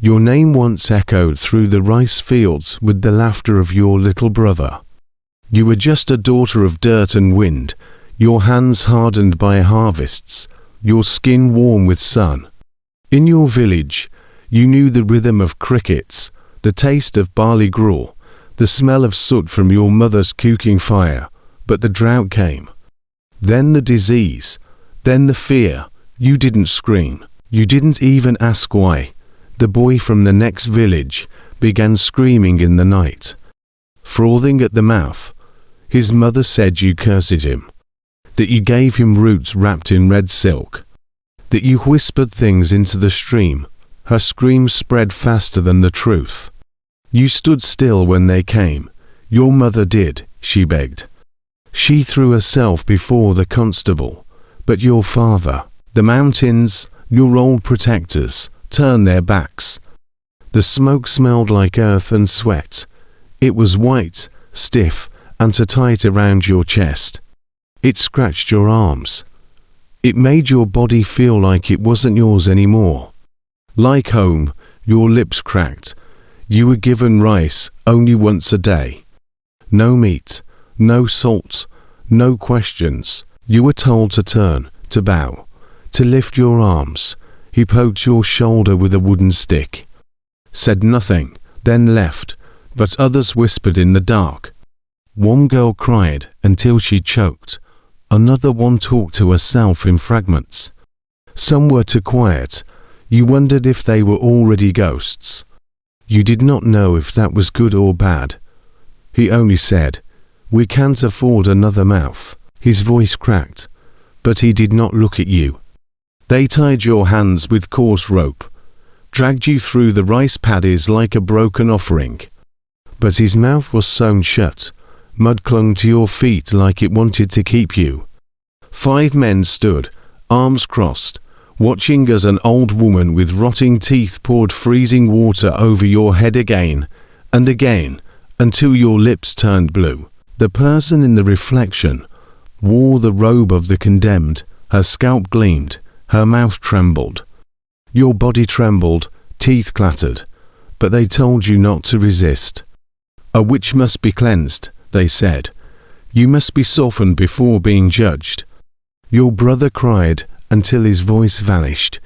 Your name once echoed through the rice fields with the laughter of your little brother. You were just a daughter of dirt and wind, your hands hardened by harvests, your skin warm with sun. In your village, you knew the rhythm of crickets, the taste of barley gruel, the smell of soot from your mother's cooking fire, but the drought came. Then the disease, then the fear. You didn't scream. You didn't even ask why. The boy from the next village began screaming in the night, frothing at the mouth. His mother said you cursed him, that you gave him roots wrapped in red silk, that you whispered things into the stream. Her screams spread faster than the truth. You stood still when they came. Your mother did, she begged. She threw herself before the constable. But your father, the mountains, your old protectors, turned their backs. The smoke smelled like earth and sweat. It was white, stiff, and too tight around your chest. It scratched your arms. It made your body feel like it wasn't yours anymore. Like home, your lips cracked. You were given rice only once a day. No meat, no salt, no questions. You were told to turn, to bow, to lift your arms. He poked your shoulder with a wooden stick, said nothing, then left, but others whispered in the dark. One girl cried until she choked. Another one talked to herself in fragments. Some were too quiet. You wondered if they were already ghosts. You did not know if that was good or bad. He only said, "We can't afford another mouth." His voice cracked, but he did not look at you. They tied your hands with coarse rope, dragged you through the rice paddies like a broken offering. But his mouth was sewn shut. Mud clung to your feet like it wanted to keep you. 5 men stood, arms crossed, watching as an old woman with rotting teeth poured freezing water over your head again and again until your lips turned blue. The person in the reflection wore the robe of the condemned. Her scalp gleamed, her mouth trembled. Your body trembled, teeth clattered, but they told you not to resist. A witch must be cleansed, they said. You must be softened before being judged. Your brother cried until his voice vanished.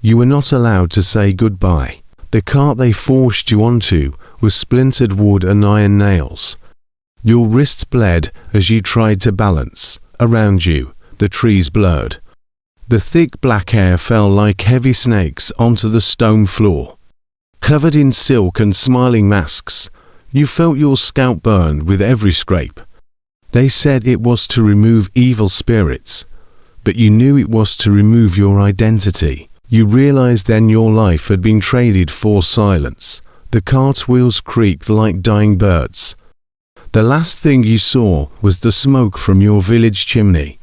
You were not allowed to say goodbye. The cart they forced you onto was splintered wood and iron nails. Your wrists bled as you tried to balance. Around you, the trees blurred. The thick black hair fell like heavy snakes onto the stone floor. Covered in silk and smiling masks, you felt your scalp burned with every scrape. They said it was to remove evil spirits, but you knew it was to remove your identity. You realized then your life had been traded for silence. The cart wheels creaked like dying birds. The last thing you saw was the smoke from your village chimney.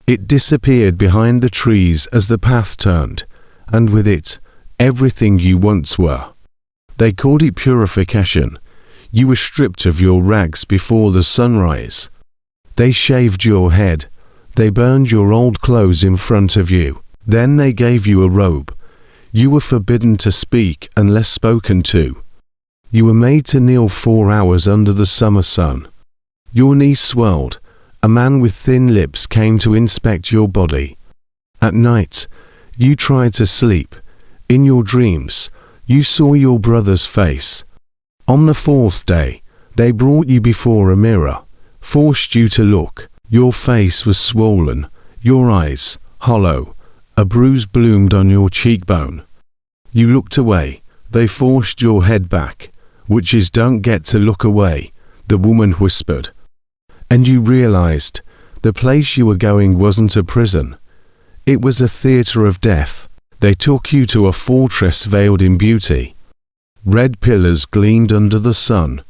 It disappeared behind the trees as the path turned, and with it, everything you once were. They called it purification. You were stripped of your rags before the sunrise. They shaved your head. They burned your old clothes in front of you. Then they gave you a robe. You were forbidden to speak unless spoken to. You were made to kneel 4 hours under the summer sun. Your knees swelled. A man with thin lips came to inspect your body. At night, you tried to sleep. In your dreams, you saw your brother's face. On the 4th day, they brought you before a mirror, forced you to look. Your face was swollen, your eyes hollow. A bruise bloomed on your cheekbone. You looked away. They forced your head back. Witches don't get to look away, the woman whispered. And you realized the place you were going wasn't a prison. It was a theater of death. They took you to a fortress veiled in beauty. Red pillars gleamed under the sun.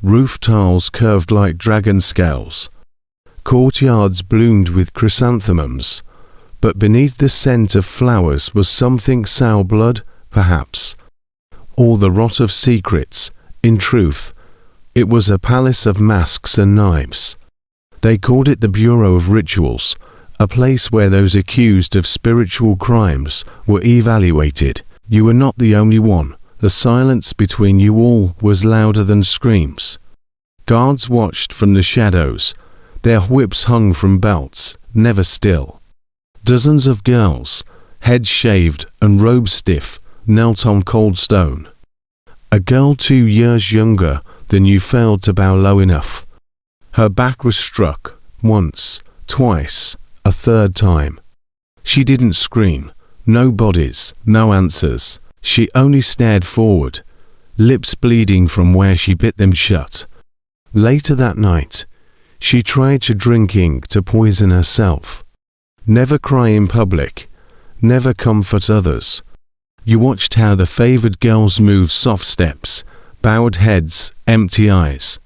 Roof tiles curved like dragon scales. Courtyards bloomed with chrysanthemums. But beneath the scent of flowers was something sour blood, perhaps, or the rot of secrets. In truth, it was a palace of masks and knives. They called it the Bureau of Rituals, a place where those accused of spiritual crimes were evaluated. You were not the only one. The silence between you all was louder than screams. Guards watched from the shadows, their whips hung from belts, never still. Dozens of girls, heads shaved and robes stiff, knelt on cold stone. A girl 2 years younger than you failed to bow low enough. Her back was struck, once, twice, a third time. She didn't scream, no bodies, no answers. She only stared forward, lips bleeding from where she bit them shut. Later that night, she tried to drink ink to poison herself. Never cry in public, never comfort others. You watched how the favored girls moved soft steps, bowed heads, empty eyes.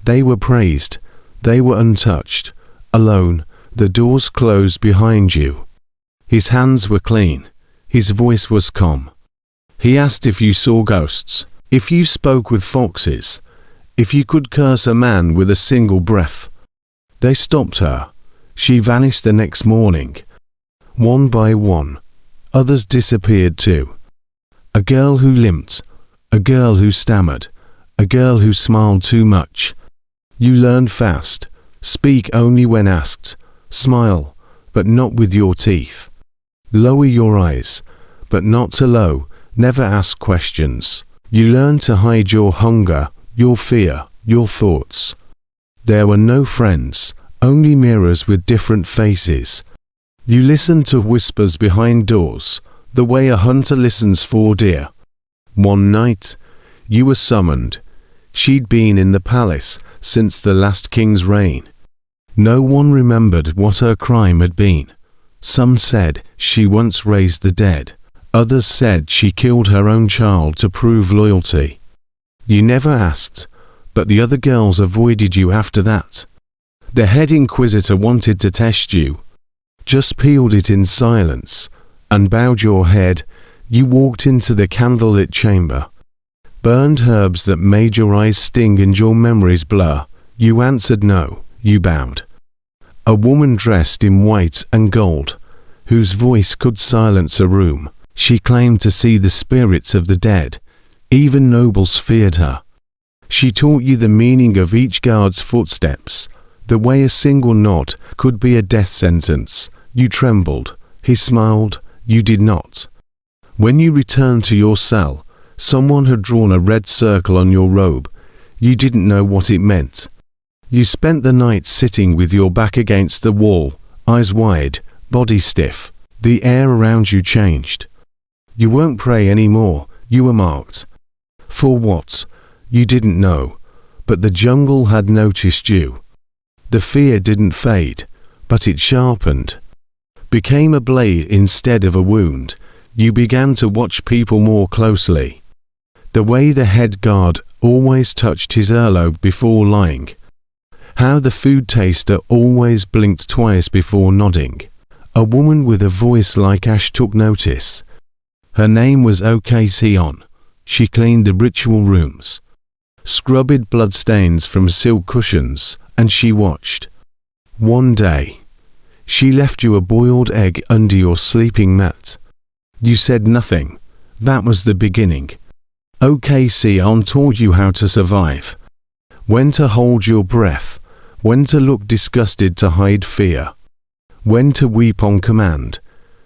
They were praised, they were untouched, alone, the doors closed behind you. His hands were clean, his voice was calm. He asked if you saw ghosts, if you spoke with foxes, if you could curse a man with a single breath. They stopped her. She vanished the next morning. One by one, others disappeared too. A girl who limped, a girl who stammered, a girl who smiled too much. You learned fast, speak only when asked, smile, but not with your teeth. Lower your eyes, but not too low, never ask questions. You learned to hide your hunger, your fear, your thoughts. There were no friends, only mirrors with different faces. You listened to whispers behind doors, the way a hunter listens for deer. One night, you were summoned. She'd been in the palace since the last king's reign. No one remembered what her crime had been. Some said she once raised the dead. Others said she killed her own child to prove loyalty. You never asked, but the other girls avoided you after that. The head inquisitor wanted to test you. Just peeled it in silence, and bowed your head. You walked into the candlelit chamber. Burned herbs that made your eyes sting and your memories blur. You answered no, you bowed. A woman dressed in white and gold, whose voice could silence a room. She claimed to see the spirits of the dead. Even nobles feared her. She taught you the meaning of each guard's footsteps, the way a single nod could be a death sentence. You trembled. He smiled. You did not. When you returned to your cell, someone had drawn a red circle on your robe. You didn't know what it meant. You spent the night sitting with your back against the wall, eyes wide, body stiff. The air around you changed. You won't pray anymore. You were marked. For what? You didn't know, but the jungle had noticed you. The fear didn't fade, but it sharpened. Became a blade instead of a wound. You began to watch people more closely. The way the head guard always touched his earlobe before lying. How the food taster always blinked twice before nodding. A woman with a voice like ash took notice. Her name was Joseon. She cleaned the ritual rooms, scrubbed bloodstains from silk cushions, and she watched. One day, she left you a boiled egg under your sleeping mat. You said nothing. That was the beginning. Joseon taught you how to survive. When to hold your breath, when to look disgusted to hide fear, when to weep on command.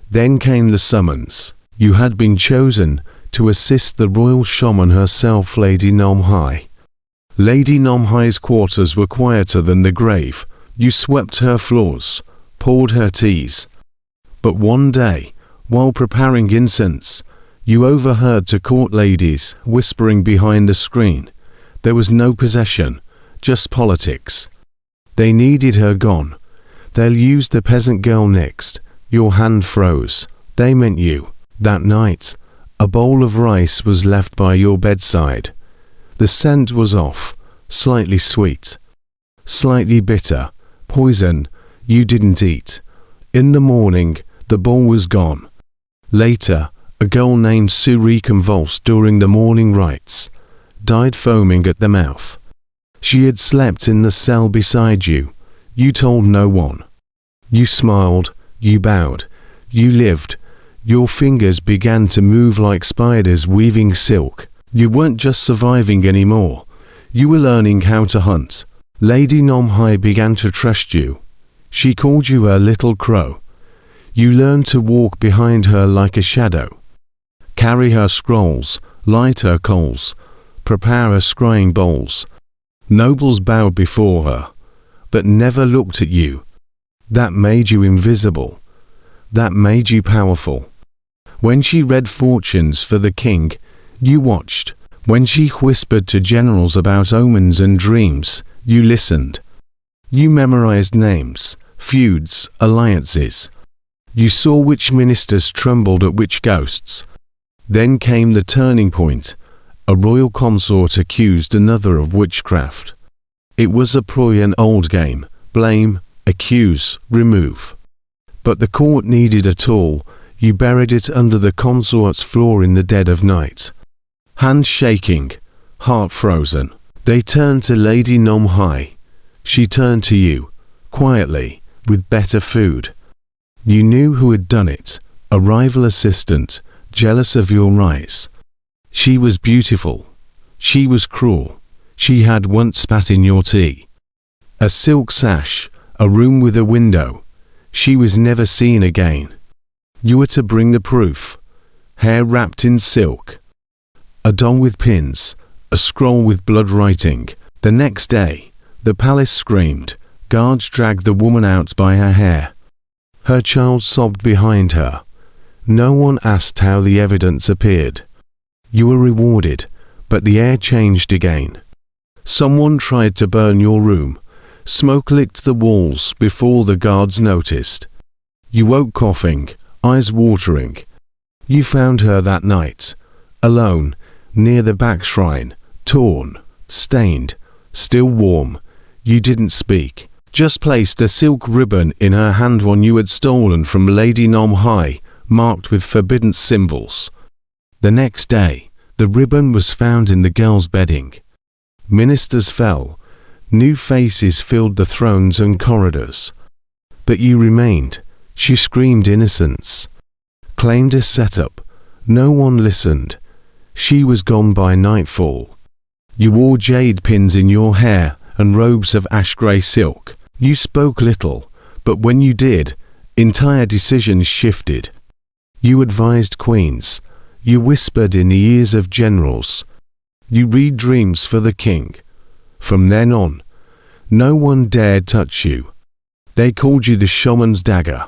Then came the summons. You had been chosen to assist the royal shaman herself, Lady Nomhai. Lady Nomhai's quarters were quieter than the grave. You swept her floors, poured her teas. But one day, while preparing incense, you overheard two court ladies whispering behind the screen. There was no possession, just politics. They needed her gone. They'll use the peasant girl next. Your hand froze. They meant you. That night, a bowl of rice was left by your bedside. The scent was off, slightly sweet, slightly bitter, poison you didn't eat. In the morning, the bowl was gone. Later, a girl named Suri convulsed during the morning rites, died foaming at the mouth. She had slept in the cell beside you. You told no one. You smiled, you bowed, you lived, Your fingers began to move like spiders weaving silk. You weren't just surviving anymore. You were learning how to hunt. Lady Nomhai began to trust you. She called you her little crow. You learned to walk behind her like a shadow. Carry her scrolls, light her coals, prepare her scrying bowls. Nobles bowed before her, but never looked at you. That made you invisible. That made you powerful. When she read fortunes for the king, you watched. When she whispered to generals about omens and dreams, you listened. You memorized names, feuds, alliances. You saw which ministers trembled at which ghosts. Then came the turning point. A royal consort accused another of witchcraft. It was a Proyan old game: blame, accuse, remove. But the court needed a tool. You buried it under the consort's floor in the dead of night. Hands shaking, heart frozen. They turned to Lady Nomhai. She turned to you, quietly, with better food. You knew who had done it, a rival assistant, jealous of your rise. She was beautiful. She was cruel. She had once spat in your tea. A silk sash, a room with a window. She was never seen again. You were to bring the proof. Hair wrapped in silk. A doll with pins. A scroll with blood writing. The next day, the palace screamed. Guards dragged the woman out by her hair. Her child sobbed behind her. No one asked how the evidence appeared. You were rewarded, but the air changed again. Someone tried to burn your room. Smoke licked the walls before the guards noticed. You woke coughing, eyes watering. You found her that night, alone, near the back shrine, torn, stained, still warm. You didn't speak, just placed a silk ribbon in her hand one you had stolen from Lady Nomhai, marked with forbidden symbols. The next day, the ribbon was found in the girl's bedding. Ministers fell. New faces filled the thrones and corridors. But you remained. She screamed innocence. Claimed a setup. No one listened. She was gone by nightfall. You wore jade pins in your hair and robes of ash-grey silk. You spoke little, but when you did, entire decisions shifted. You advised queens. You whispered in the ears of generals. You read dreams for the king. From then on, no one dared touch you. They called you the shaman's dagger.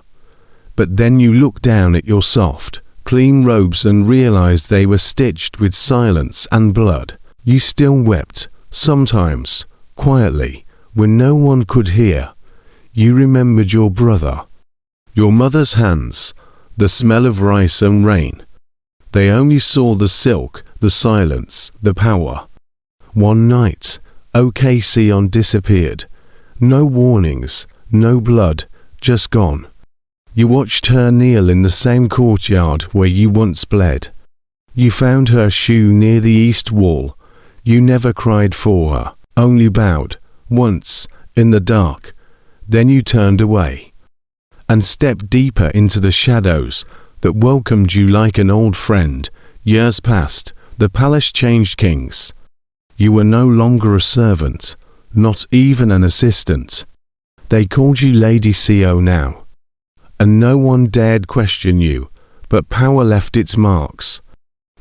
But then you looked down at your soft, clean robes and realized they were stitched with silence and blood. You still wept, sometimes, quietly, when no one could hear. You remembered your brother. Your mother's hands, the smell of rice and rain. They only saw the silk, the silence, the power. One night, Joseon disappeared. No warnings, no blood, just gone. You watched her kneel in the same courtyard where you once bled. You found her shoe near the east wall. You never cried for her, only bowed, once, in the dark. Then you turned away and stepped deeper into the shadows that welcomed you like an old friend. Years passed, the palace changed kings. You were no longer a servant, not even an assistant. They called you Lady Co now. And no one dared question you, but power left its marks.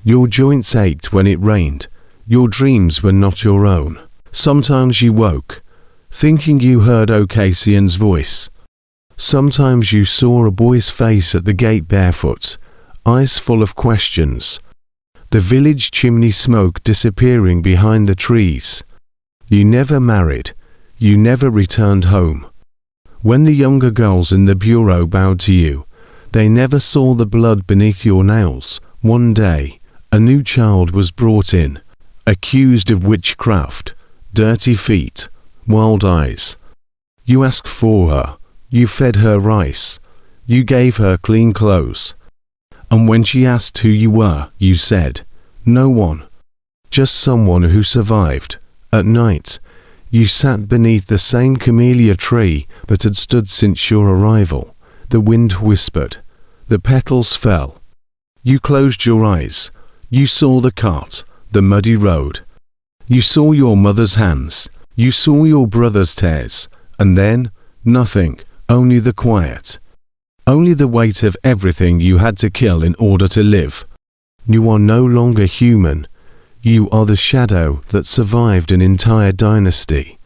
Your joints ached when it rained. Your dreams were not your own. Sometimes you woke, thinking you heard Joseon's voice. Sometimes you saw a boy's face at the gate barefoot, eyes full of questions. The village chimney smoke disappearing behind the trees. You never married. You never returned home. When the younger girls in the bureau bowed to you, they never saw the blood beneath your nails. One day, a new child was brought in, accused of witchcraft, dirty feet, wild eyes. You asked for her. You fed her rice. You gave her clean clothes. And when she asked who you were, you said, no one. Just someone who survived. At night, you sat beneath the same camellia tree that had stood since your arrival. The wind whispered. The petals fell. You closed your eyes. You saw the cart, the muddy road. You saw your mother's hands. You saw your brother's tears. And then, nothing, only the quiet. Only the weight of everything you had to kill in order to live. You are no longer human. You are the shadow that survived an entire dynasty.